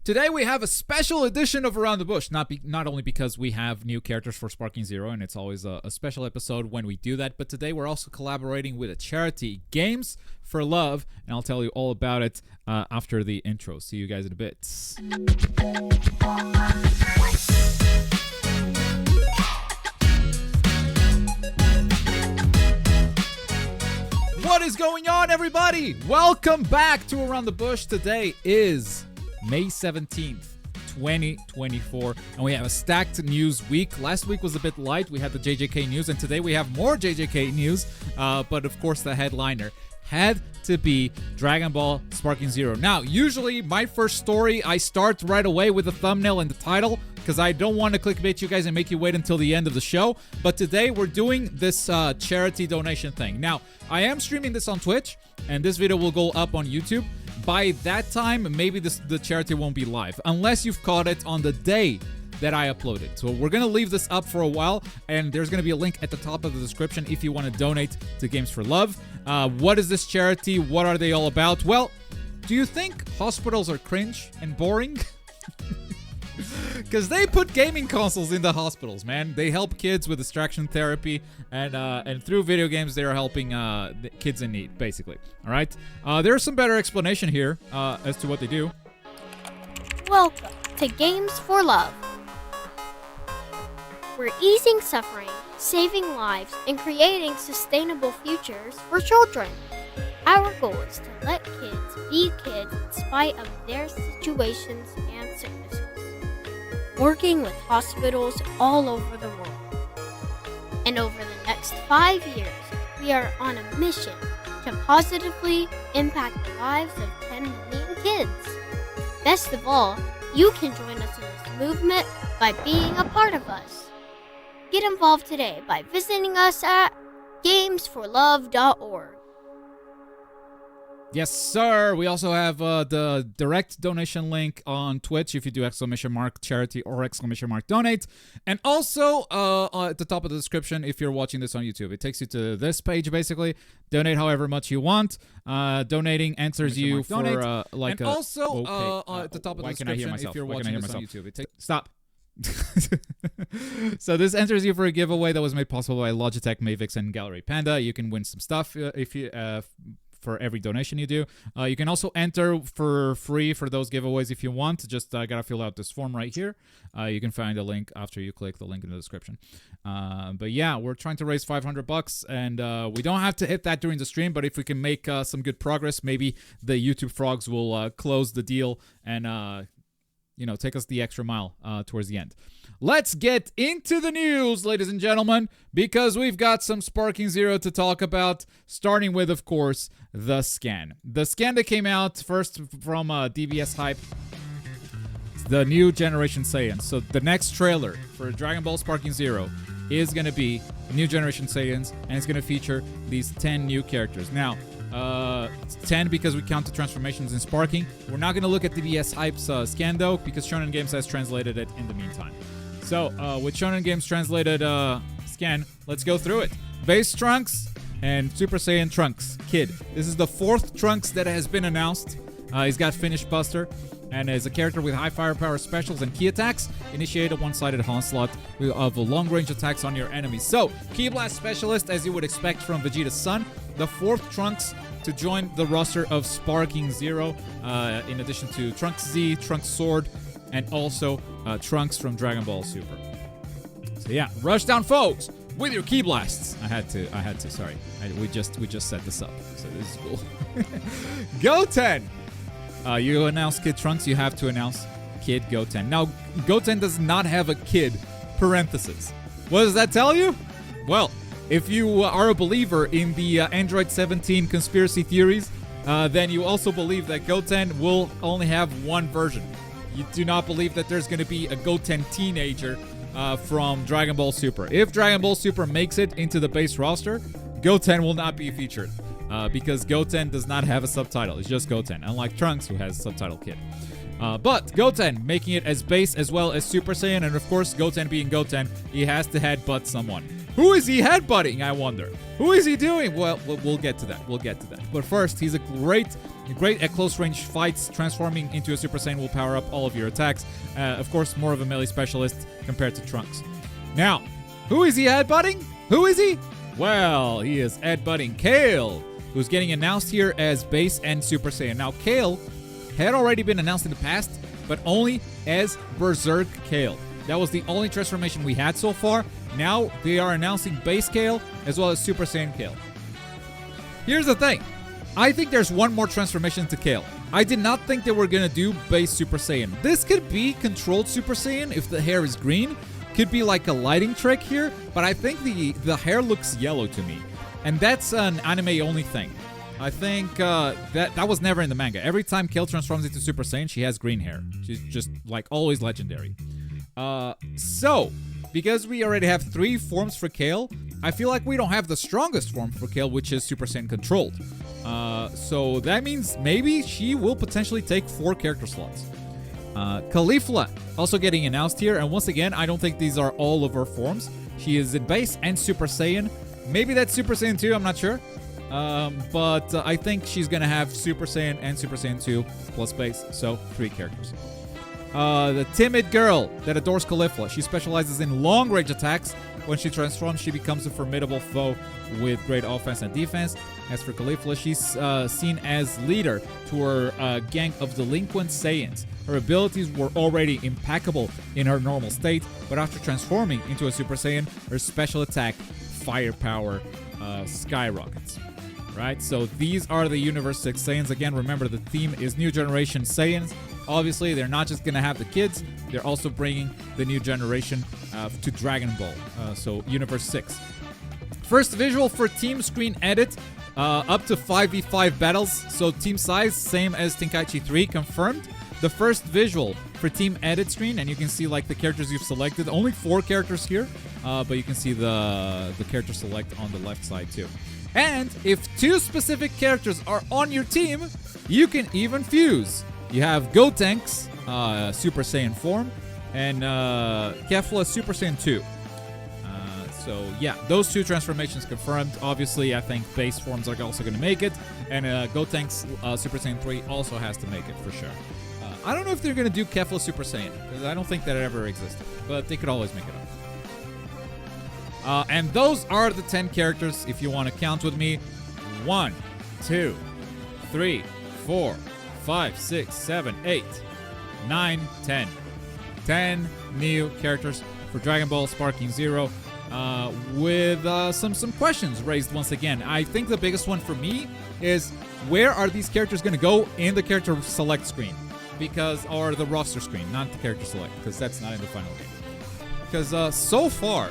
Today we have a special edition of Around the Bush, not only because we have new characters for Sparking Zero, and it's always a special episode when we do that, but today we're also collaborating with a charity, Games for Love, and I'll tell you all about it after the intro. See you guys in a bit. What is going on, everybody? Welcome back to Around the Bush. Today is May 17th, 2024, and we have a stacked news week. Last week was a bit light. We had the JJK news, and today we have more JJK news, but of course the headliner had to be Dragon Ball Sparking Zero. Now, usually my first story, I start right away with the thumbnail and the title, because I don't want to clickbait you guys and make you wait until the end of the show. But today we're doing this charity donation thing. Now, I am streaming this on Twitch, and this video will go up on YouTube. By that time, maybe the charity won't be live, unless you've caught it on the day that I uploaded. So we're going to leave this up for a while, and there's going to be a link at the top of the description if you want to donate to Games for Love. What is this charity? What are they all about? Well, do you think hospitals are cringe and boring? Because they put gaming consoles in the hospitals, man. They help kids with distraction therapy, and through video games, they are helping the kids in need, basically. All right? There's some better explanation here as to what they do. Welcome to Games for Love. We're easing suffering, saving lives, and creating sustainable futures for children. Our goal is to let kids be kids in spite of their situations and sicknesses. Working with hospitals all over the world. And over the next 5 years, we are on a mission to positively impact the lives of 10 million kids. Best of all, you can join us in this movement by being a part of us. Get involved today by visiting us at gamesforlove.org. Yes, sir. We also have the direct donation link on Twitch if you do ! charity or ! donate. And also at the top of the description if you're watching this on YouTube. It takes you to this page, basically. Donate however much you want. Donating answers you for like and a... also at the top of the description if you're watching this on YouTube. Stop. So this enters you for a giveaway that was made possible by Logitech, Mavix, and Gallery Panda. You can win some stuff if you... for every donation you do. You can also enter for free for those giveaways if you want. Just gotta fill out this form right here. You can find a link after you click the link in the description. But yeah, we're trying to raise $500, and we don't have to hit that during the stream, but if we can make some good progress, maybe the YouTube frogs will close the deal and take us the extra mile towards the end. Let's get into the news, ladies and gentlemen, because we've got some Sparking Zero to talk about, starting with, of course, the scan. The scan that came out first from DBS Hype, the new Generation Saiyans. So the next trailer for Dragon Ball Sparking Zero is going to be New Generation Saiyans, and it's going to feature these 10 new characters. Now, 10 because we count the transformations in Sparking. We're not going to look at DBS Hype's scan, though, because Shonen Games has translated it in the meantime. So, with Shonen Games translated scan, let's go through it. Base Trunks and Super Saiyan Trunks Kid. This is the 4th Trunks that has been announced. He's got Finish Buster and is a character with high firepower specials and key attacks. Initiate a one-sided onslaught of long-range attacks on your enemies. So, Key Blast Specialist, as you would expect from Vegeta's son. The 4th Trunks to join the roster of Sparking Zero, in addition to Trunks Z, Trunks Sword, and also Trunks from Dragon Ball Super. So yeah, rush down foes with your Key Blasts. I had to, sorry. We just set this up, so this is cool. Goten! You announce Kid Trunks, you have to announce Kid Goten. Now, Goten does not have a kid, parenthesis. What does that tell you? Well, if you are a believer in the Android 17 conspiracy theories, then you also believe that Goten will only have one version. You do not believe that there's going to be a Goten teenager from Dragon Ball Super. If Dragon Ball Super makes it into the base roster, Goten will not be featured because Goten does not have a subtitle. It's just Goten, unlike Trunks, who has a subtitle kid. But Goten making it as base as well as Super Saiyan, and of course, Goten being Goten, he has to headbutt someone. Who is he headbutting, I wonder? Who is he doing? Well, we'll get to that. We'll get to that. But first, he's a great at close range fights. Transforming into a Super Saiyan will power up all of your attacks. Of course, more of a melee specialist compared to Trunks. Now, who is he headbutting? Who is he? Well, he is headbutting Kale, who's getting announced here as Base and Super Saiyan. Now, Kale had already been announced in the past, but only as Berserk Kale. That was the only transformation we had so far. Now they are announcing Base Kale as well as Super Saiyan Kale. Here's the thing. I think there's one more transformation to Kale. I did not think they were going to do Base Super Saiyan. This could be controlled Super Saiyan if the hair is green. Could be like a lighting trick here, but I think the hair looks yellow to me. And that's an anime-only thing. I think that was never in the manga. Every time Kale transforms into Super Saiyan, she has green hair. She's just like always legendary. So, because we already have 3 forms for Kale, I feel like we don't have the strongest form for Kale, which is Super Saiyan controlled. So that means maybe she will potentially take 4 character slots. Caulifla also getting announced here, and once again, I don't think these are all of her forms. She is in Base and Super Saiyan. Maybe that's Super Saiyan 2, I'm not sure. But I think she's gonna have Super Saiyan and Super Saiyan 2 plus Base, so 3 characters. The timid girl that adores Caulifla. She specializes in long-range attacks. When she transforms, she becomes a formidable foe with great offense and defense. As for Caulifla, she's seen as leader to her gang of delinquent Saiyans. Her abilities were already impeccable in her normal state, but after transforming into a Super Saiyan, her special attack, firepower, skyrockets. Right? So these are the Universe 6 Saiyans. Again, remember the theme is New Generation Saiyans. Obviously, they're not just going to have the kids. They're also bringing the new generation to Dragon Ball. So Universe 6. First visual for Team Screen Edit. Up to 5v5 battles. So team size, same as Tenkaichi 3, confirmed. The first visual for Team Edit screen. And you can see like the characters you've selected. Only 4 characters here. But you can see the character select on the left side too. And if 2 specific characters are on your team, you can even fuse. You have Gotenks, Super Saiyan form, and Kefla Super Saiyan 2. So yeah, those 2 transformations confirmed. Obviously, I think base forms are also going to make it, and Gotenks Super Saiyan 3 also has to make it for sure. I don't know if they're going to do Kefla Super Saiyan, because I don't think that ever existed, but they could always make it up. And those are the 10 characters, if you want to count with me. 1, 2, 3, 4, 5, 6, 7, 8, 9, 10. 10 new characters for Dragon Ball Sparking Zero, with some questions raised once again. I think the biggest one for me is, where are these characters going to go in the character select screen? Or the roster screen, not the character select, because that's not in the final game. Because so far,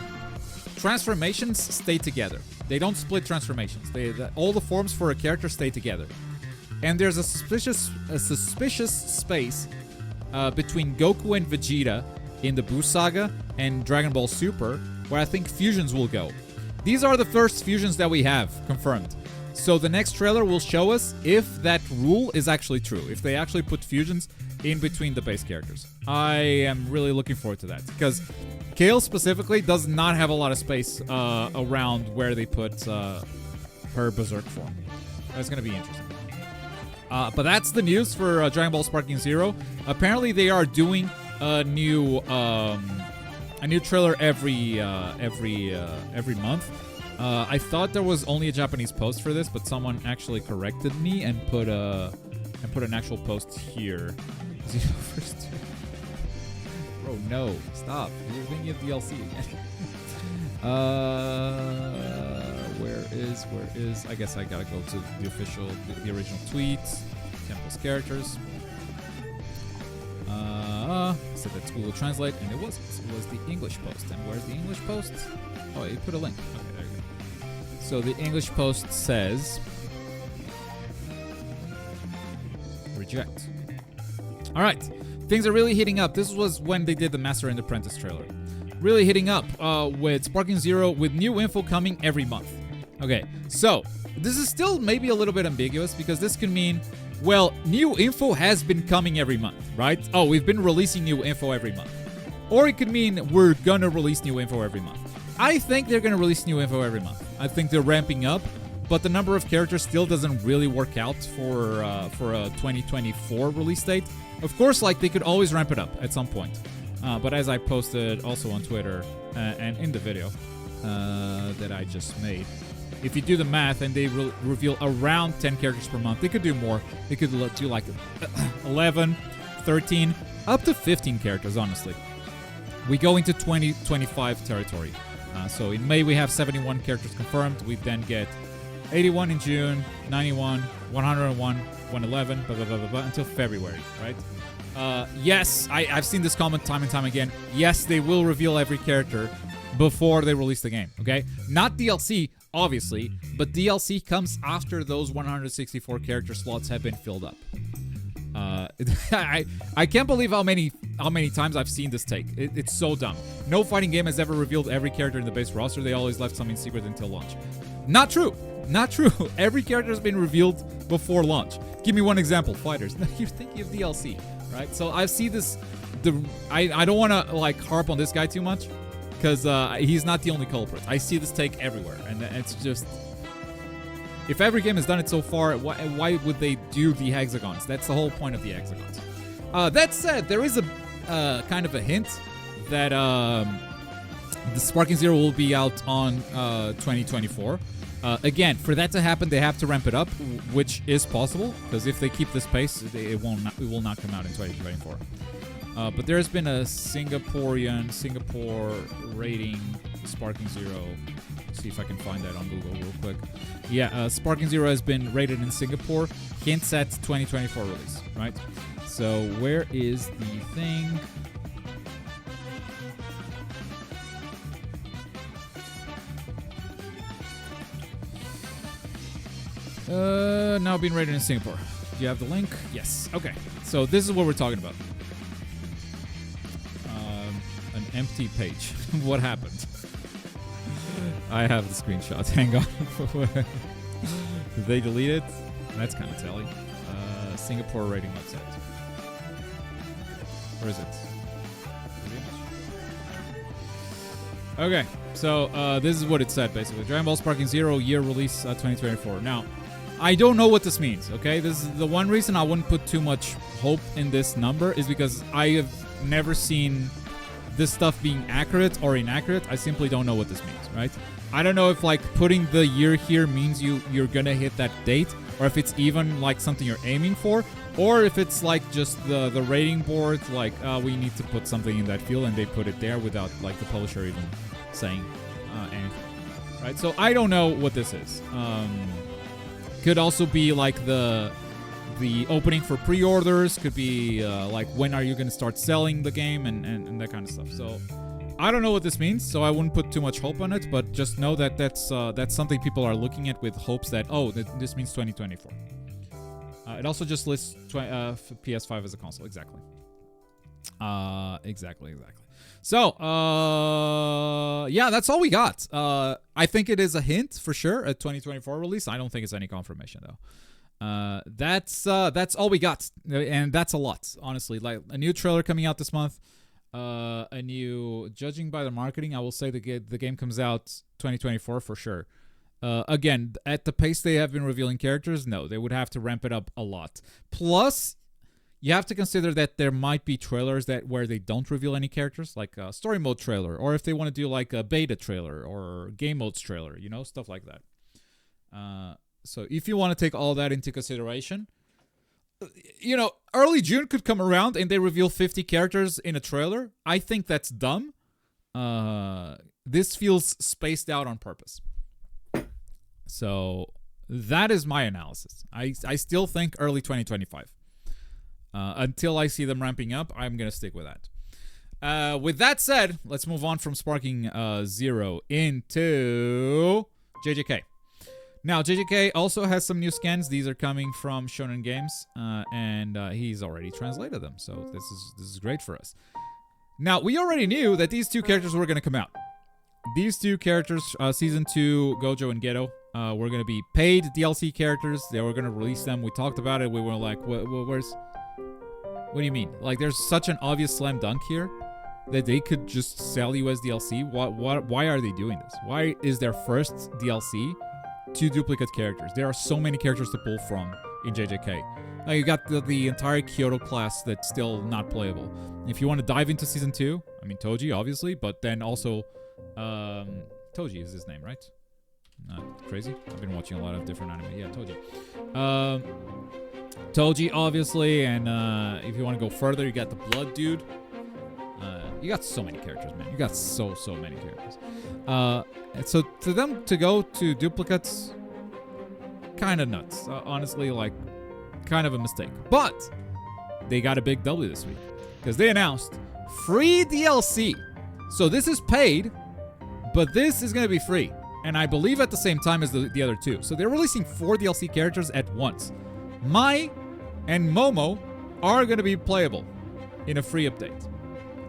transformations stay together. They don't split transformations. All the forms for a character stay together. And there's a suspicious space between Goku and Vegeta in the Buu Saga and Dragon Ball Super, where I think fusions will go. These are the first fusions that we have confirmed. So the next trailer will show us if that rule is actually true, if they actually put fusions in between the base characters. I am really looking forward to that, because Kale specifically does not have a lot of space around where they put her Berserk form. That's going to be interesting. But that's the news for Dragon Ball Sparking Zero. Apparently, they are doing a new trailer every month. I thought there was only a Japanese post for this, but someone actually corrected me and put an actual post here. Bro, no, stop! You're thinking of DLC again. Where is? I guess I gotta go to the original tweet. Temple's characters. Said that Google Translate, and it wasn't. It was the English post. And where's the English post? Oh, you put a link. Okay, there you go. So the English post says, reject. All right, things are really heating up. This was when they did the Master and Apprentice trailer. Really hitting up with Sparking Zero, with new info coming every month. Okay, so this is still maybe a little bit ambiguous, because this can mean, well, new info has been coming every month, right? Oh, we've been releasing new info every month. Or it could mean we're gonna release new info every month. I think they're gonna release new info every month. I think they're ramping up, but the number of characters still doesn't really work out for a 2024 release date. Of course, like they could always ramp it up at some point. But as I posted also on Twitter and in the video that I just made, if you do the math and they reveal around 10 characters per month, they could do more. They could do like 11, 13, up to 15 characters, honestly. We go into 2025 territory. So in May, we have 71 characters confirmed. We then get 81 in June, 91, 101, 111, blah, blah, blah, blah, blah, until February, right? Yes, I've seen this comment time and time again. Yes, they will reveal every character before they release the game, okay? Not DLC, obviously, but DLC comes after those 164 character slots have been filled up. I can't believe how many times I've seen this take. It's so dumb. No fighting game has ever revealed every character in the base roster. They always left something secret until launch. Not true. Not true. Every character has been revealed before launch. Give me one example. Fighters. You're thinking of DLC, right? So I see this. I don't want to like harp on this guy too much because he's not the only culprit. I see this take everywhere, and it's just. If every game has done it so far, why would they do the hexagons? That's the whole point of the hexagons. That said, there is a kind of a hint that the Sparking Zero will be out on 2024. Again, for that to happen, they have to ramp it up, which is possible, because if they keep this pace, it will not come out in 2024. But there's been a Singapore rating Sparking Zero. See if I can find that on Google real quick. Yeah, Sparking Zero has been rated in Singapore. Hints at 2024 release, right? So where is the thing? Now being rated in Singapore. Do you have the link? Yes. Okay. So this is what we're talking about. An empty page. What happened? I have the screenshot. Hang on. Did they delete it? That's kind of telling. Singapore rating website. Where is it? Okay, so this is what it said basically. Dragon Ball Sparking Zero year release 2024. Now, I don't know what this means. Okay, this is the one reason I wouldn't put too much hope in this number is because I have never seen this stuff being accurate or inaccurate. I simply don't know what this means, right? I don't know if like putting the year here means you're gonna hit that date, or if it's even like something you're aiming for, or if it's like just the rating board, like we need to put something in that field and they put it there without like the publisher even saying anything, right? So I don't know what this is. Could also be like the opening for pre-orders, could be like when are you going to start selling the game and that kind of stuff. So I don't know what this means, so I wouldn't put too much hope on it, but just know that that's something people are looking at with hopes that, oh, this means 2024. It also just lists PS5 as a console. Exactly. Exactly. So, yeah, that's all we got. I think it is a hint for sure, a 2024 release. I don't think it's any confirmation though. That's all we got, and that's a lot, honestly. Like a new trailer coming out this month, a new, judging by the marketing, I will say the game comes out 2024 for sure. Again, at the pace they have been revealing characters, no, they would have to ramp it up a lot. Plus, you have to consider that there might be trailers where they don't reveal any characters, like a story mode trailer, or if they want to do like a beta trailer or game modes trailer, stuff like that. So if you want to take all that into consideration, early June could come around and they reveal 50 characters in a trailer. I think that's dumb. This feels spaced out on purpose. So that is my analysis. I still think early 2025. Until I see them ramping up, I'm going to stick with that. With that said, let's move on from Sparking Zero into JJK. Now, JJK also has some new scans. These are coming from Shonen Games, and he's already translated them. So this is great for us. Now, we already knew that these two characters were going to come out. These two characters, Season 2, Gojo and Geto, were going to be paid DLC characters. They were going to release them. We talked about it. We were like, what do you mean? Like, there's such an obvious slam dunk here. that they could just sell you as DLC. Why are they doing this? Why is their first DLC 2 duplicate characters? There are so many characters to pull from in JJK. You got the entire Kyoto class that's still not playable. If you want to dive into Season 2, I mean, Toji, obviously, but then also... Toji is his name, right? Not crazy? I've been watching a lot of different anime. Yeah, Toji. Toji, obviously, and if you want to go further, you got the Blood Dude. You got so many characters, man. You got so many characters. And so for them to go to duplicates, kind of nuts. Honestly, like, kind of a mistake. But they got a big W this week because they announced free DLC. So this is paid, but this is going to be free. And I believe at the same time as the other two. So they're releasing 4 DLC characters at once. Mai and Momo are going to be playable in a free update.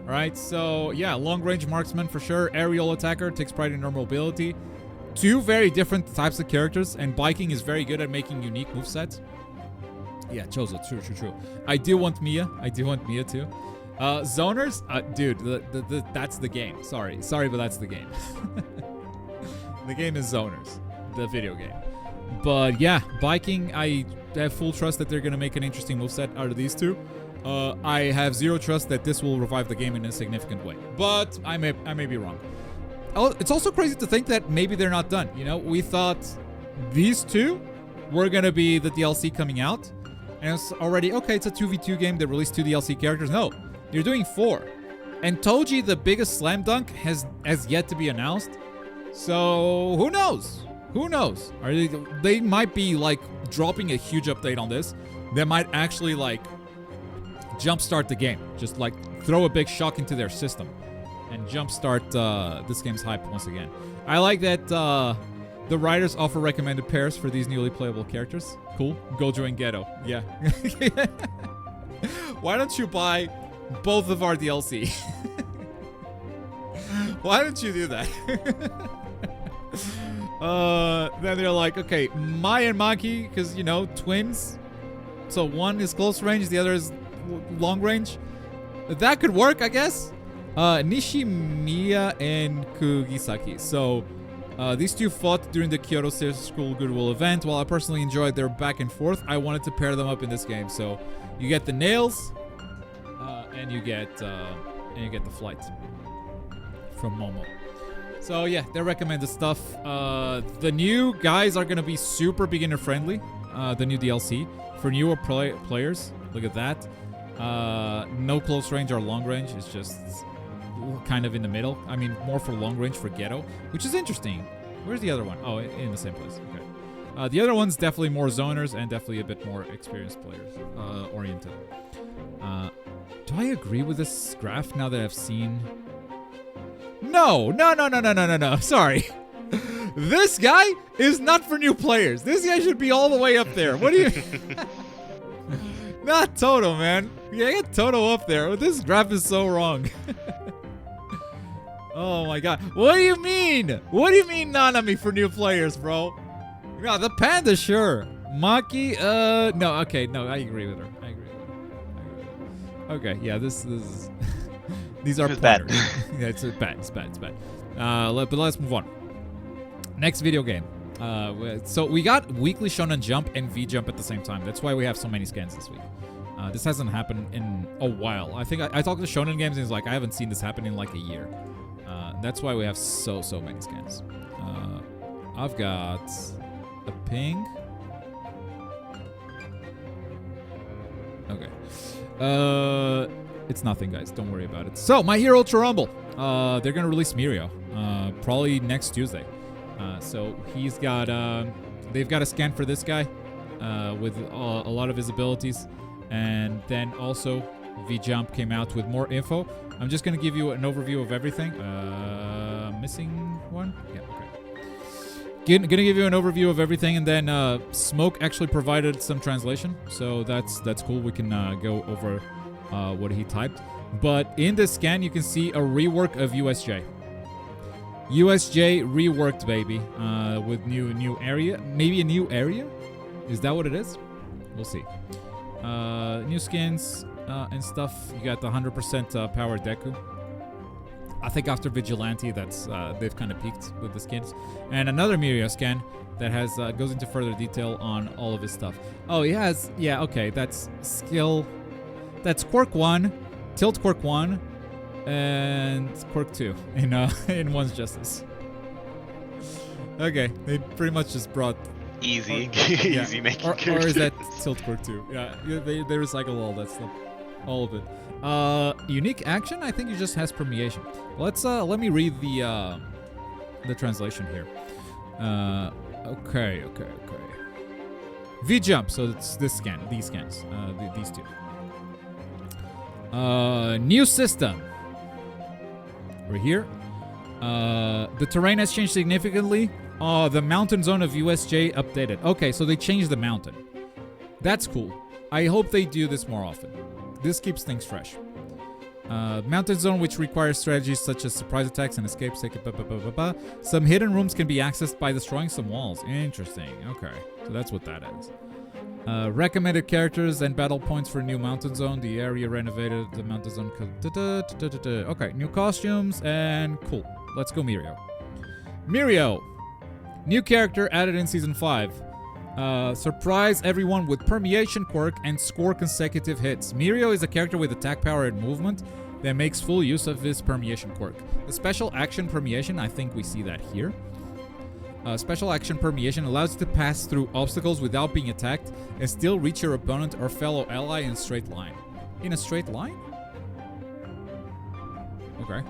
Alright, so yeah, long-range marksman for sure. Aerial attacker, takes pride in their mobility. 2 very different types of characters, and Biking is very good at making unique movesets. Yeah, Chozo, true. I do want Mia too. Zoners, dude, that's the game. Sorry, but that's the game. The game is Zoners, the video game. But yeah, Biking, I have full trust that they're gonna make an interesting moveset out of these 2. I have zero trust that this will revive the game in a significant way, but I may be wrong. It's also crazy to think that maybe they're not done. You know, we thought these 2 were gonna be the DLC coming out, and it's already okay. It's a 2v2 game. They released 2 DLC characters. No, you're doing 4, and Toji, the biggest slam dunk, has yet to be announced. So who knows? Who knows? They might be like dropping a huge update on this. They might actually like jumpstart the game. Just like throw a big shock into their system and jumpstart this game's hype once again. I like that the writers offer recommended pairs for these newly playable characters. Cool. Gojo and Geto. Yeah. Why don't you buy both of our DLC? Why don't you do that? Then they're like, okay, Mai and Maki, because, you know, twins. So one is close range, the other is long range. That could work, I guess. Nishimiya and Kugisaki. So these 2 fought during the Kyoto School Goodwill event. While I personally enjoyed their back and forth, I wanted to pair them up in this game. So you get the nails, and you get the flight from Momo. So yeah, they recommend the stuff. The new guys are gonna be super beginner friendly. The new DLC for newer players. Look at that. No close range or long range. It's just kind of in the middle. I mean, more for long range for Geto, which is interesting. Where's the other one? Oh, in the same place. Okay. The other one's definitely more zoners and definitely a bit more experienced players oriented. Do I agree with this graph now that I've seen? No. Sorry. This guy is not for new players. This guy should be all the way up there. What do you... Not Toto, man. Yeah, get Toto up there. This graph is so wrong. Oh my god. What do you mean? What do you mean Nanami for new players, bro? No, the panda, sure. Maki, no, okay, no, I agree with her. Okay, yeah, this is... These are bad. Yeah, it's bad. But let's move on. Next video game. So we got Weekly Shonen Jump and V Jump at the same time. That's why we have so many scans this week. This hasn't happened in a while. I think I talked to Shonen Games and he's like, I haven't seen this happen in like a year. That's why we have so many scans. I've got a ping. Okay. It's nothing, guys. Don't worry about it. So, My Hero Ultra Rumble. They're going to release Mirio. Probably next Tuesday. So, he's got... they've got a scan for this guy. With a lot of his abilities. And then also, V-Jump came out with more info. I'm just going to give you an overview of everything. Missing one? Yeah, okay. Gonna give you an overview of everything, and then Smoke actually provided some translation. So, that's cool. We can go over... what he typed. But in this scan, you can see a rework of USJ. USJ reworked, baby. With new area. Maybe a new area? Is that what it is? We'll see. New skins and stuff. You got the 100% power Deku. I think after Vigilante, that's they've kind of peaked with the skins. And another Mirio skin that has goes into further detail on all of his stuff. Oh, he has, yeah, okay, that's skill. That's Quirk 1, Tilt Quirk 1, and Quirk 2 in One's Justice. Okay, they pretty much just brought Easy, yeah. easy making or characters. is that Tilt Quirk 2? Yeah, they recycle all that stuff, all of it. Unique action, I think it just has permeation. Let me read the translation here. Okay. V jump, so it's these scans, these two. New system. We're here. The terrain has changed significantly. The mountain zone of USJ updated. Okay, so they changed the mountain. That's cool. I hope they do this more often. This keeps things fresh. Mountain zone, which requires strategies such as surprise attacks and escapes. Some hidden rooms can be accessed by destroying some walls. Interesting. Okay, so that's what that is. Recommended characters and battle points for new mountain zone. The area renovated. The mountain zone. Okay, new costumes and cool. Let's go Mirio. Mirio, new character added in season 5. Surprise everyone with permeation quirk and score consecutive hits. Mirio is a character with attack power and movement that makes full use of his permeation quirk. The special action permeation, I think we see that here. Special action permeation allows you to pass through obstacles without being attacked and still reach your opponent or fellow ally in a straight line. In a straight line? Okay.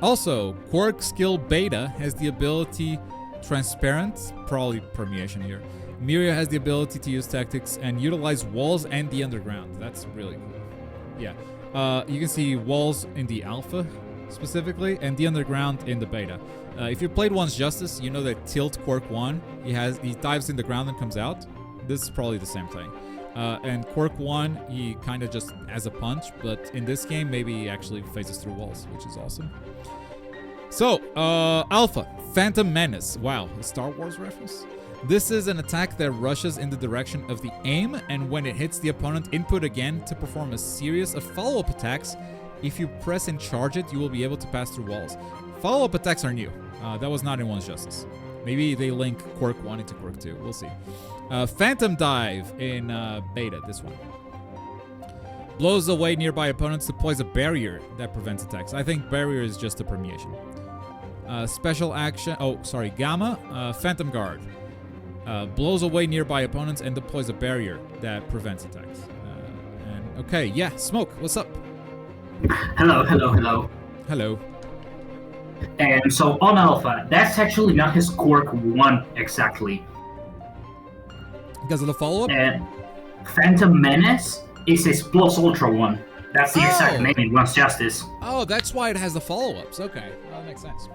Also, Quirk Skill Beta has the ability Transparent, probably permeation here. Mirio has the ability to use tactics and utilize walls and the underground. That's really cool. Yeah. You can see walls in the alpha specifically and the underground in the beta. If you played One's Justice, you know that Tilt Quirk 1, he dives in the ground and comes out. This is probably the same thing. And Quirk 1, he kind of just has a punch, but in this game, maybe he actually phases through walls, which is awesome. So, Alpha, Phantom Menace. Wow, a Star Wars reference? This is an attack that rushes in the direction of the aim, and when it hits the opponent, input again to perform a series of follow-up attacks. If you press and charge it, you will be able to pass through walls. Follow-up attacks are new. That was not in One's Justice. Maybe they link Quirk 1 into Quirk 2. We'll see. Phantom Dive in beta, this one. Blows away nearby opponents, deploys a barrier that prevents attacks. I think barrier is just a permeation. Special action, Gamma, Phantom Guard. Blows away nearby opponents and deploys a barrier that prevents attacks. Okay, yeah, Smoke, what's up? Hello. Hello. And so on Alpha, that's actually not his Quirk 1 exactly. Because of the follow-up? And Phantom Menace is his Plus Ultra 1. That's the exact name in One's Justice. Oh, that's why it has the follow-ups. Okay, well, that makes sense.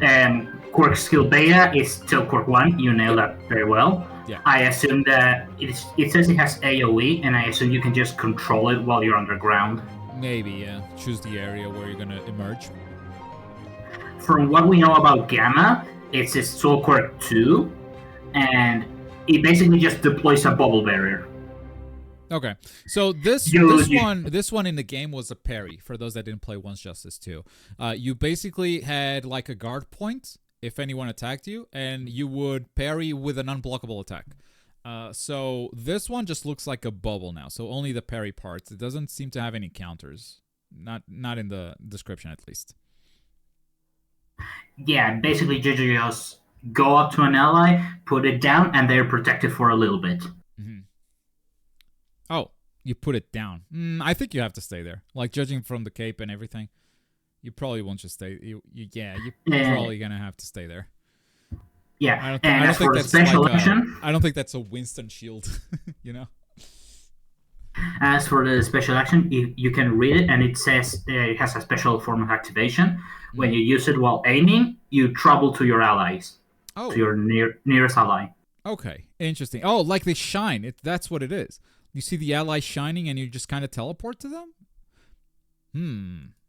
And Quirk Skill Beta is still Quirk 1. You nailed that very well. Yeah. I assume that it says it has AoE, and I assume you can just control it while you're underground. Maybe, yeah. Choose the area where you're gonna emerge. From what we know about Gamma, it's his Soul Quirk 2, and it basically just deploys a bubble barrier. Okay, so this one in the game was a parry. For those that didn't play One's Justice 2, you basically had like a guard point if anyone attacked you, and you would parry with an unblockable attack. So this one just looks like a bubble now. So only the parry parts. It doesn't seem to have any counters. Not in the description at least. Yeah, basically you just go up to an ally, put it down, and they're protected for a little bit. Mm-hmm. Oh, you put it down. I think you have to stay there. Like, judging from the cape and everything, you probably won't just stay. You're probably gonna have to stay there. Yeah, I don't think that's special action, I don't think that's a Winston shield. You know. As for the special action, you can read it, and it says it has a special form of activation. When you use it while aiming, you travel to your allies, to your nearest ally. Okay, interesting. Oh, like they shine. That's what it is. You see the ally shining, and you just kind of teleport to them?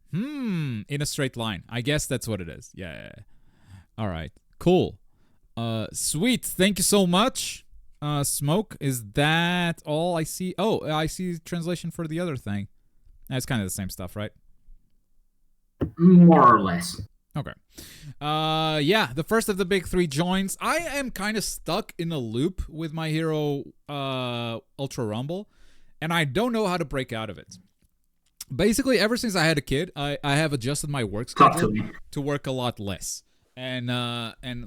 In a straight line. I guess that's what it is. Yeah. All right. Cool. Sweet. Thank you so much. Smoke, is that all I see? Oh, I see translation for the other thing. That's kind of the same stuff, right? More or less. Okay. Yeah, the first of the big three joins. I am kind of stuck in a loop with My Hero Ultra Rumble, and I don't know how to break out of it. Basically, ever since I had a kid, I have adjusted my work schedule to work a lot less. And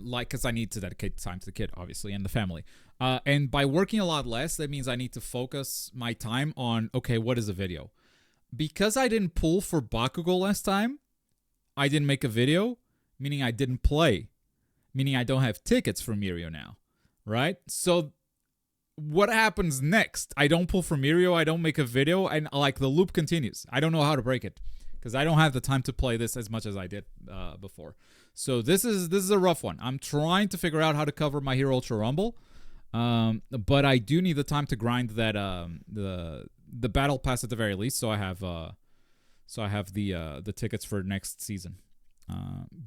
like, because I need to dedicate time to the kid, obviously, and the family. And by working a lot less, that means I need to focus my time on, okay, what is a video? Because I didn't pull for Bakugo last time, I didn't make a video, meaning I didn't play, meaning I don't have tickets for Mirio now, right? So what happens next? I don't pull for Mirio, I don't make a video, and like the loop continues. I don't know how to break it because I don't have the time to play this as much as I did before. So this is a rough one. I'm trying to figure out how to cover My Hero Ultra Rumble, but I do need the time to grind that the battle pass at the very least. So I have the tickets for next season.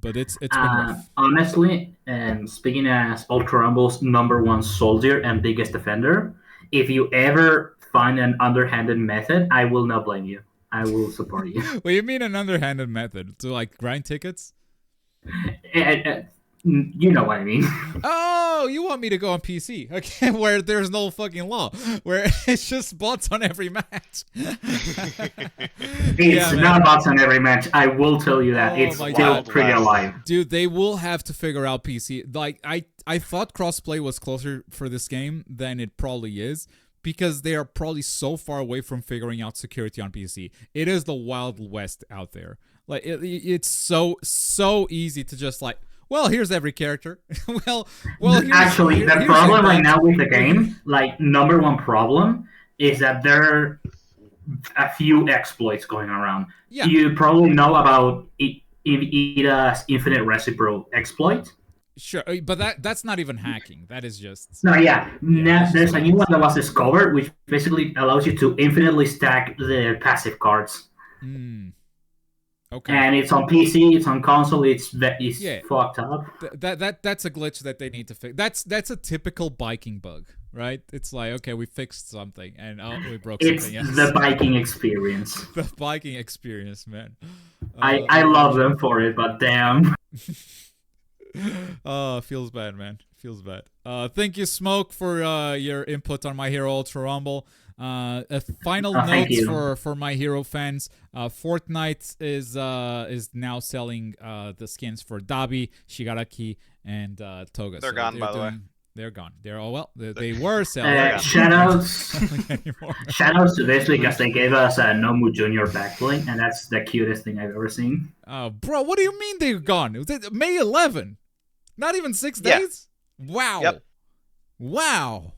But it's been rough. Honestly, and speaking as Ultra Rumble's #1 soldier and biggest defender, if you ever find an underhanded method, I will not blame you. I will support you. What do you mean an underhanded method? To like grind tickets? You know what I mean. Oh, you want me to go on PC? Okay, where there's no fucking law, where it's just bots on every match. It's not bots on every match. I will tell you that. It's still pretty alive. Dude, they will have to figure out PC. Like, I thought crossplay was closer for this game than it probably is, because they are probably so far away from figuring out security on PC. It is the Wild West out there. Like, it's so easy to just like, well, here's every character. well. Actually, the problem right now with the game, like #1 problem, is that there are a few exploits going around. Yeah. You probably know about Ida's Infinite Reciprocal exploit. Sure, but that's not even hacking. That is just... No, yeah. Now, there's a new one that was discovered, which basically allows you to infinitely stack the passive cards. Okay. And it's on PC, it's on console, it's fucked up. That's a glitch that they need to fix. That's a typical biking bug, right? It's like, okay, we fixed something, and we broke something else. It's the biking experience. The biking experience, man. I love them for it, but damn. Oh, feels bad, man. Feels bad. Thank you, Smoke, for your input on My Hero Ultra Rumble. A final note for My Hero fans. Fortnite is now selling the skins for Dabi, Shigaraki, and Toga. They're gone, by the way. They're gone. They're all well. They were selling. Shoutouts to this because they gave us a Nomu Junior backbling, and that's the cutest thing I've ever seen. Bro, what do you mean they're gone? It was May 11. Not even 6 days. Wow. Yep. Wow.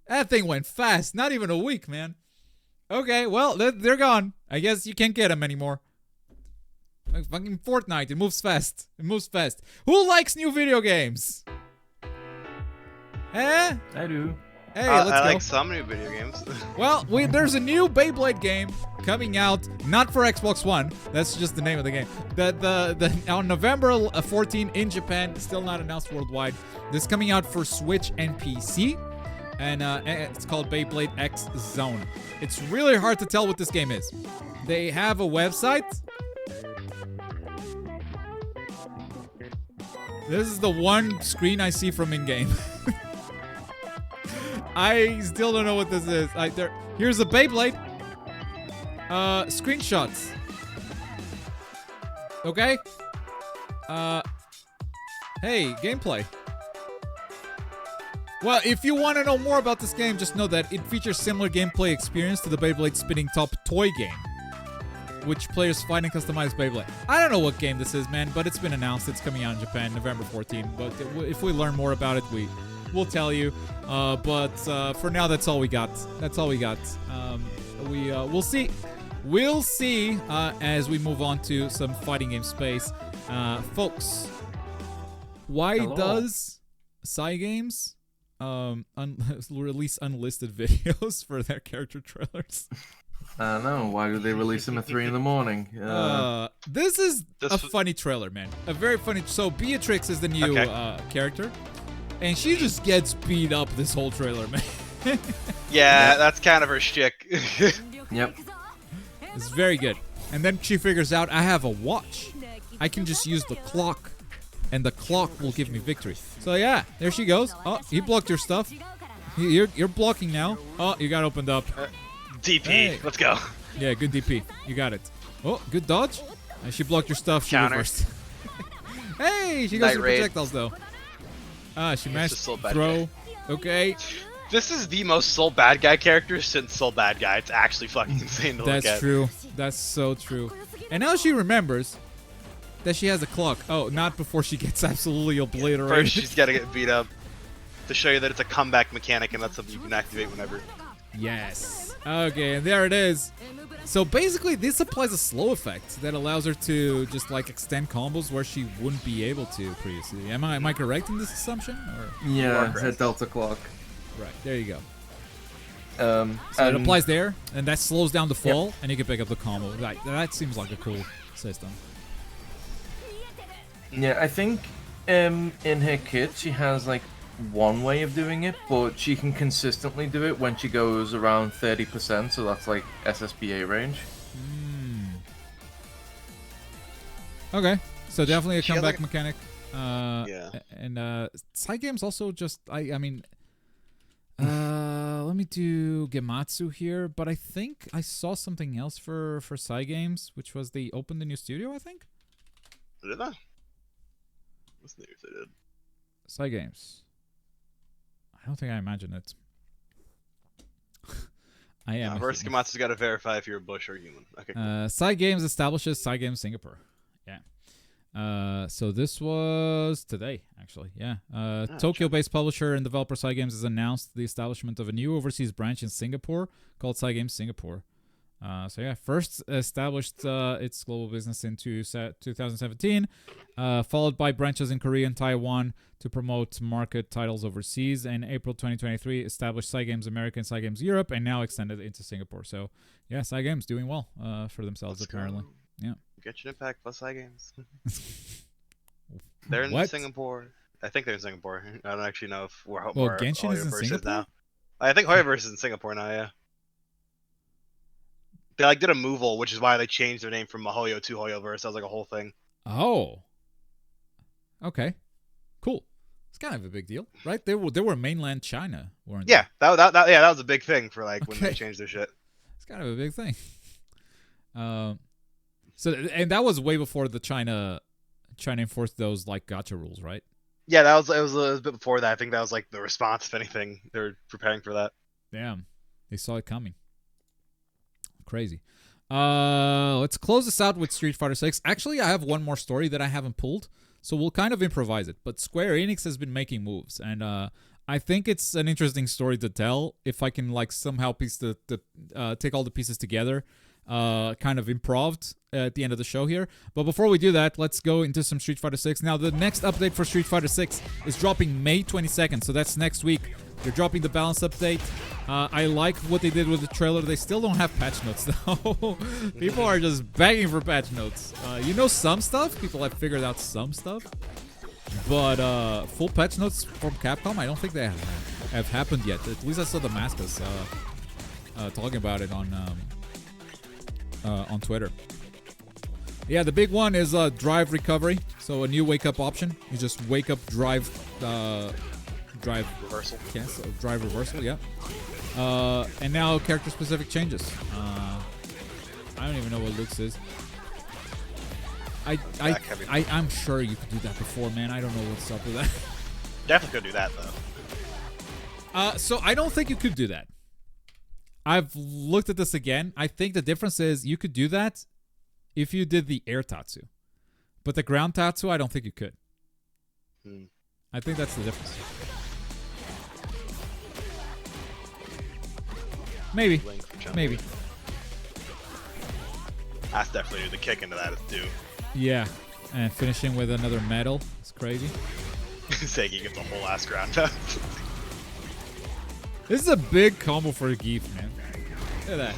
That thing went fast. Not even a week, man. Okay, well, they're gone. I guess you can't get them anymore. Like fucking Fortnite. It moves fast. It moves fast. Who likes new video games? Eh? I do. Hey, let's go. I like some new video games. Well, there's a new Beyblade game coming out, not for Xbox One. That's just the name of the game. On November 14 in Japan, still not announced worldwide. This is coming out for Switch and PC. And it's called Beyblade X Zone. It's really hard to tell what this game is. They have a website. This is the one screen I see from in-game. I still don't know what this is. Here's a Beyblade. Screenshots. Okay. Hey, gameplay. Well, if you want to know more about this game, just know that it features similar gameplay experience to the Beyblade Spinning Top toy game, which players find and customize Beyblade. I don't know what game this is, man, but it's been announced. It's coming out in Japan, November 14. But if we learn more about it, we'll tell you. But for now, that's all we got. That's all we got. We'll see. We'll see as we move on to some fighting game space. Folks, why does Cygames release unlisted videos for their character trailers? I don't know. Why do they release them at 3 in the morning? This is a funny trailer, man. A very funny. So Beatrix is the new character. And she just gets beat up this whole trailer, man. Yeah, that's kind of her shtick. Yep. It's very good. And then she figures out, I have a watch. I can just use the clock, and the clock will give me victory. So yeah, there she goes. Oh, he blocked your stuff. You're blocking now. Oh, you got opened up. DP, Hey. let's go. Yeah, good DP. You got it. Oh, good dodge. And she blocked your stuff. She Counter. reversed. Hey, she goes Night to raid. projectiles though. She managed just Soul to Bad throw. Okay. This is the most Soul Bad Guy character since Soul Bad Guy. It's actually fucking insane to look at. That's true. That's so true. And now she remembers that she has a clock. Oh, not before she gets absolutely obliterated. First, she's got to get beat up to show you that it's a comeback mechanic and that's something you can activate whenever. Yes. Okay, and there it is. So basically, this applies a slow effect that allows her to just like extend combos where she wouldn't be able to previously. Am I correct in this assumption? Or? Yeah, it's a Delta clock. Right, there you go. Um, So it and- applies there, and that slows down the fall, and you can pick up the combo. That seems like a cool system. Yeah, I think in her kit she has like one way of doing it, but she can consistently do it when she goes around 30%, so that's like SSBA range. Okay, so definitely a She has, comeback like, mechanic. Yeah. And side games also just I mean, let me do Gematsu here, but I think I saw something else for side games, which was they opened a new studio. I think Did I? What's the news they did? side games. I don't think I imagined it. I am. a First, human. Kamatsu's got to verify if you're a bush or a human. Okay. Side Games establishes Side Games Singapore. Yeah. So this was today, actually. Yeah. Tokyo-based publisher and developer Side Games has announced the establishment of a new overseas branch in Singapore called Side Games Singapore. So yeah, first established its global business in 2017, followed by branches in Korea and Taiwan to promote market titles overseas. In April 2023, established Side Games America and Side Games Europe, and now extended into Singapore. So yeah, Side Games doing well for themselves Let's apparently. go. Yeah. Genshin Impact plus iGames. They're in What? Singapore. I think they're in Singapore. I don't actually know if where Genshin is in Hoyoverse Singapore? now. I think Hoyoverse is in Singapore now. Yeah. They like did a moval, which is why they changed their name from Mahoyo to Hoyoverse. That was like a whole thing. Oh. Okay. Cool. It's kind of a big deal, right? They were mainland China, weren't they? Yeah, that was a big thing for like when they Okay. changed their shit. It's kind of a big thing. And that was way before the China enforced those like gacha rules, right? Yeah, it was a bit before that. I think that was like the response, if anything. They were preparing for that. Damn. They saw it coming. Crazy. Let's close this out with Street Fighter 6. Actually, I have one more story that I haven't pulled, so we'll kind of improvise it. But Square Enix has been making moves, and I think it's an interesting story to tell if I can like somehow take all the pieces together, kind of improved at the end of the show here. But before we do that, let's go into some Street Fighter 6. Now, the next update for Street Fighter 6 is dropping May 22nd, so that's next week. They're dropping the balance update. I like what they did with the trailer. They still don't have patch notes, though. People are just begging for patch notes. You know some stuff. People have figured out some stuff. But full patch notes from Capcom, I don't think they have happened yet. At least I saw the Mascus talking about it on Twitter. Yeah, the big one is drive recovery. So a new wake-up option. You just wake up, drive Reversal. cancel, drive reversal. Yeah. And now character-specific changes. I don't even know what Luke's is. I'm sure you could do that before, man. I don't know what's up with that. Definitely could do that though. So I don't think you could do that. I've looked at this again. I think the difference is you could do that if you did the air tatsu. But the ground tatsu, I don't think you could. I think that's the difference. Maybe. Maybe. That's definitely the kick into that is due. Yeah. And finishing with another medal. It's crazy. Segi gets a whole ass ground up. This is a big combo for Geef, man. Look at that.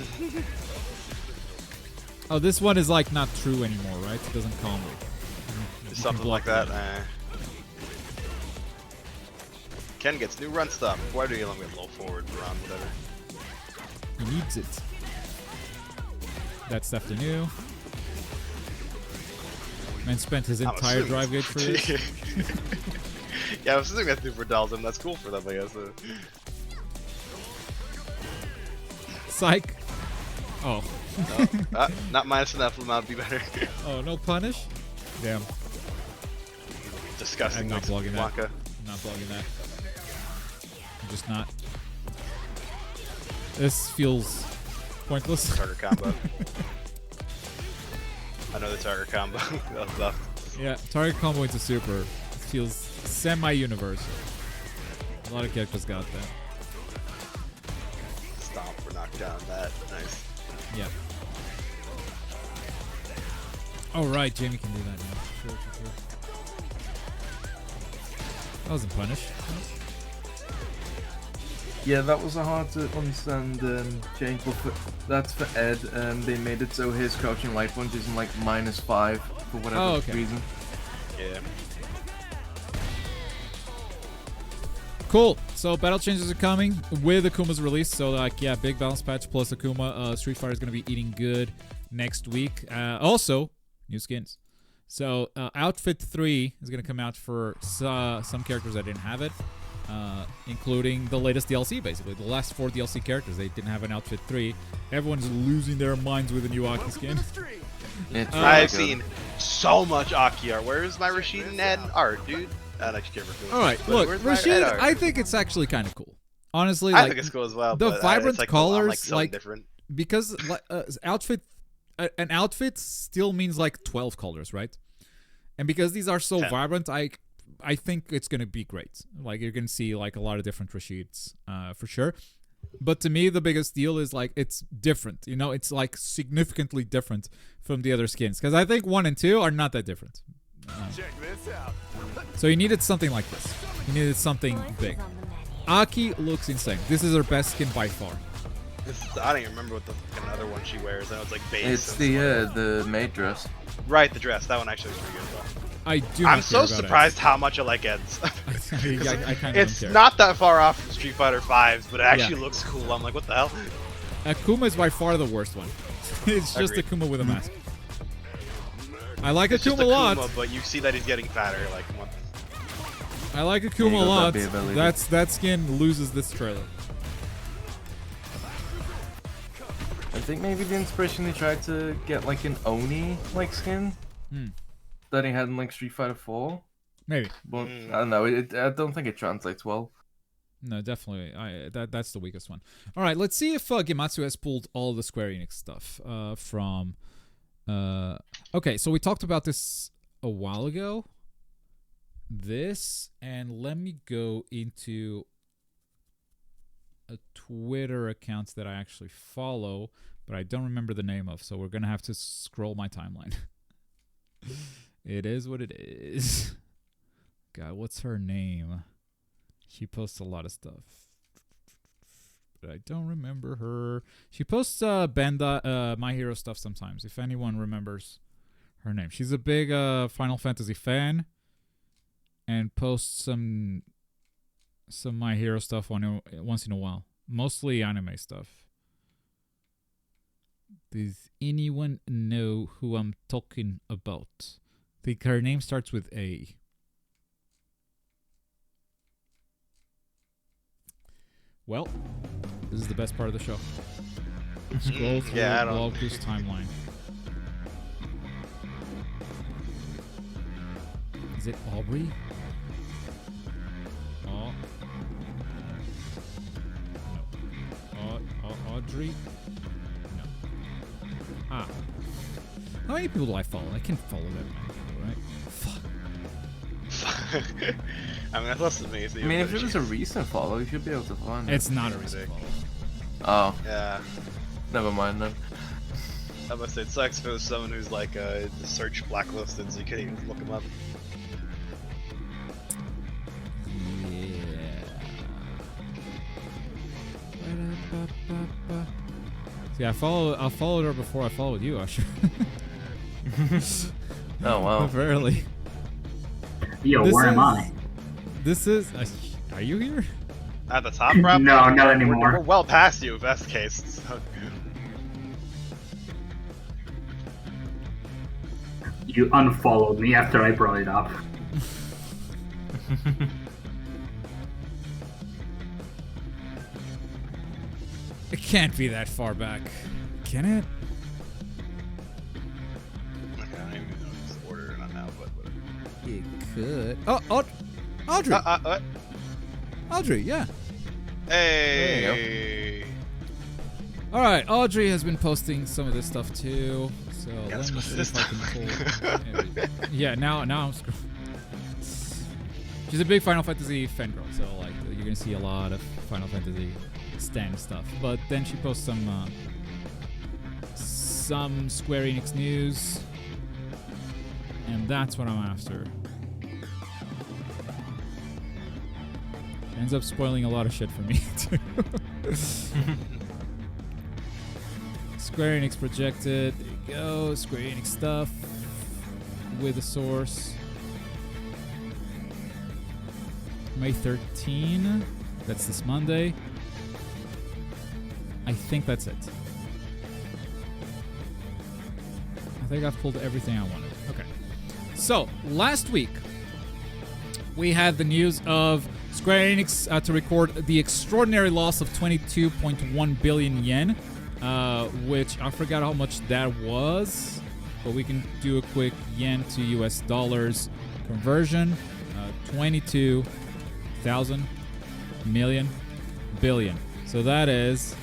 Oh, this one is like not true anymore, right? It doesn't combo. You can Something block like that. it. Ken gets new run stop. Why do you let me low forward run, whatever? He needs it. That's stuff to new. Man spent his entire drive gauge for this. Yeah, I was assuming that's new for Dalton. That's cool for them, I guess. Psych. Oh. No, not minus enough. Would be better. Oh, no punish? Damn. Disgusting. I'm not blocking that. Blanca. I'm not blocking that. I'm just not. This feels pointless. Target combo. Another target combo. Yeah, target combo into super feels semi-universal. A lot of characters got that. Stomp for knockdown. That nice. Yeah. Oh right, Jamie can do that now. True. That wasn't punished. Yeah, that was a hard to understand change, but that's for Ed. They made it so his crouching light punch is in like -5 for whatever reason. Yeah. Cool. So battle changes are coming with Akuma's release. So like, yeah, big balance patch plus Akuma. Street Fighter is gonna be eating good next week. Also, new skins. So Outfit 3 is gonna come out for some characters that didn't have it. Including the latest DLC, basically. The last 4 DLC characters, they didn't have an Outfit 3. Everyone's losing their minds with a new Aki skin. I've seen so much Aki art. Where's my Rashid and Ed art, dude? Alright, look, Rashid, I think it's actually kind of cool. Honestly, I think it's cool as well. The vibrant like colors, like different. Because an outfit still means like 12 colors, right? And because these are so 10. vibrant, I think it's gonna be great. Like you're gonna see like a lot of different Rashids, for sure. But to me, the biggest deal is like it's different. You know, it's like significantly different from the other skins. Because I think 1 and 2 are not that different. Check this out. So you needed something like this. You needed something big. Aki looks insane. This is her best skin by far. I don't even remember what the fucking other one she wears. I know it's like base. It's the maid dress. Right, the dress. That one actually is pretty good as well. I do. I'm so surprised how much I like Ed's. I kind of It's don't care. not that far off from Street Fighter 5s, but it actually looks cool. I'm like, what the hell? Akuma is by far the worst one. It's just Agreed. Akuma with a mask. I like It's just Akuma a lot. but you see that he's getting fatter. Like, what? I like There Akuma you a go, lot. that'd be a valid- That skin loses this trailer. I think maybe the inspiration they tried to get like an Oni like skin that he had in like Street Fighter 4. Maybe. But I don't know. I don't think it translates well. No, definitely. That's the weakest one. All right, let's see if Gematsu has pulled all the Square Enix stuff from. Okay, so we talked about this a while ago. And let me go into a Twitter account that I actually follow, but I don't remember the name of, so we're gonna have to scroll my timeline. It is what it is. God, what's her name? She posts a lot of stuff, but I don't remember her. She posts Banda, My Hero stuff sometimes, if anyone remembers her name. She's a big Final Fantasy fan and posts some My Hero stuff once in a while. Mostly anime stuff. Does anyone know who I'm talking about? I think her name starts with A. Well, this is the best part of the show. Scroll through Blog's timeline. Is it Aubrey? Oh. No. Audrey? No. Ah. How many people do I follow? I can follow that many people, right? Fuck. I mean, that's less than me. So I mean, if it was a recent follow, you should be able to find it. It's not a recent follow. Oh, Yeah. never mind then. I must say, it sucks if it was someone who's like the search blacklisted, so you can't even look them up. Yeah. See, I followed her before I followed you, Usher. Oh wow. Apparently. Yo, where am I? This is. Are you here? At the top, probably? No, not anymore. We're well past you, best case. So. You unfollowed me after I brought it up. It can't be that far back. Can it? Okay, I don't even know if it's ordered or not now, but whatever. It could. Oh, Audrey. What? Audrey, yeah. Hey! All right, Audrey has been posting some of this stuff too. So Yeah, let me let's see go if I can this pull. There we go. Yeah, now I'm scrolling. She's a big Final Fantasy fan girl, so like you're gonna see a lot of Final Fantasy stand stuff. But then she posts some Square Enix news, and that's what I'm after. Ends up spoiling a lot of shit for me too. Square Enix projected. There you go. Square Enix stuff with a source. May 13. That's this Monday. I think that's it. I think I've pulled everything I wanted. Okay. So, last week, we had the news of Square Enix to record the extraordinary loss of 22.1 billion yen, which I forgot how much that was, but we can do a quick yen to US dollars conversion. 22,000 million billion. So that is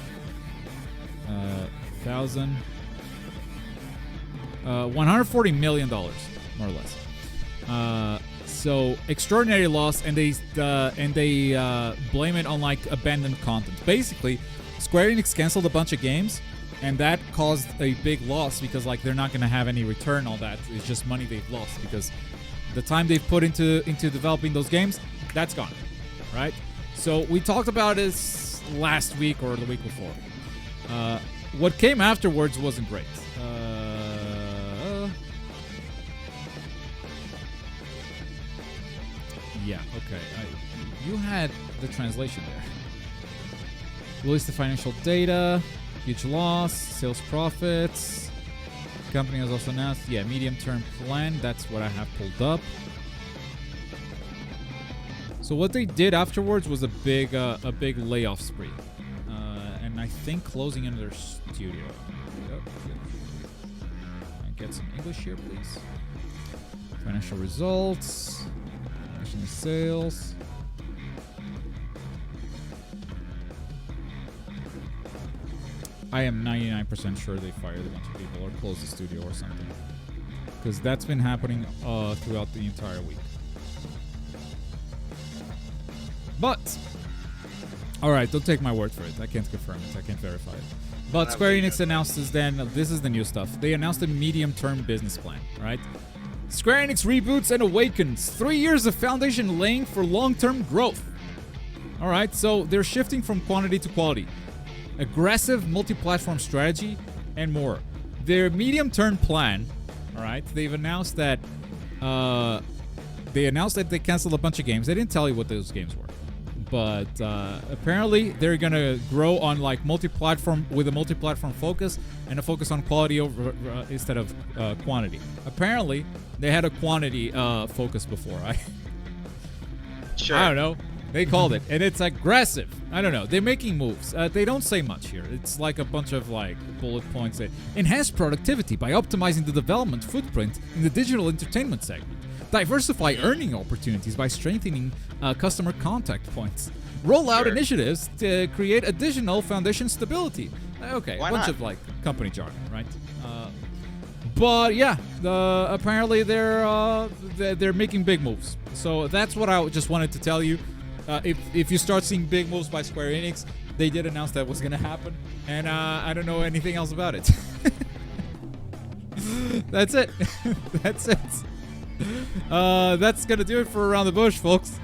140 million dollars, more or less. So extraordinary loss, and they blame it on like abandoned content. Basically, Square Enix canceled a bunch of games, and that caused a big loss because like they're not gonna have any return on that. It's just money they've lost because the time they've put into developing those games, that's gone, right? So we talked about this last week or the week before. What came afterwards wasn't great. Yeah, okay. You had the translation there. Released the financial data, huge loss, sales profits. Company has also announced, medium-term plan. That's what I have pulled up. So what they did afterwards was a big layoff spree, and I think closing in their studio. Yep. Can I get some English here, please? Financial results. Sales. I am 99% sure they fired a bunch of people or closed the studio or something, because that's been happening throughout the entire week. But all right, don't take my word for it. I can't confirm it. I can't verify it. But Square Enix announces then, this is the new stuff. They announced a medium-term business plan, right? Square Enix reboots and awakens. 3 years of foundation laying for long-term growth. All right, so they're shifting from quantity to quality. Aggressive multi-platform strategy and more. Their medium-term plan, all right, they've announced that they canceled a bunch of games. They didn't tell you what those games were. But apparently they're going to grow on like multi-platform with a multi-platform focus and a focus on quality over instead of quantity. Apparently they had a quantity focus before, right? Sure. I don't know. They called it, and it's aggressive. I don't know. They're making moves. They don't say much here. It's like a bunch of like bullet points that enhance productivity by optimizing the development footprint in the digital entertainment segment. Diversify earning opportunities by strengthening customer contact points. Roll out initiatives to create additional foundation stability. Okay, Why a bunch not? of like company jargon, right? But yeah, apparently they're making big moves. So that's what I just wanted to tell you. If you start seeing big moves by Square Enix, they did announce that was going to happen, and I don't know anything else about it. That's it. That's it. That's going to do it for Around the Bush, folks.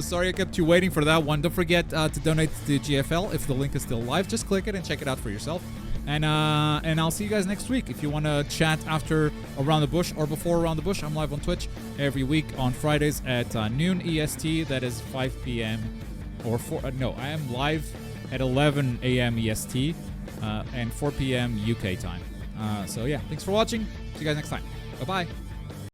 Sorry I kept you waiting for that one. Don't forget to donate to GFL if the link is still live. Just click it and check it out for yourself. And I'll see you guys next week. If you want to chat after Around the Bush or before Around the Bush, I'm live on Twitch every week on Fridays at noon EST. That is 5 p.m. or 4. No, I am live at 11 a.m. EST and 4 p.m. UK time. So yeah, thanks for watching. See you guys next time. Bye bye.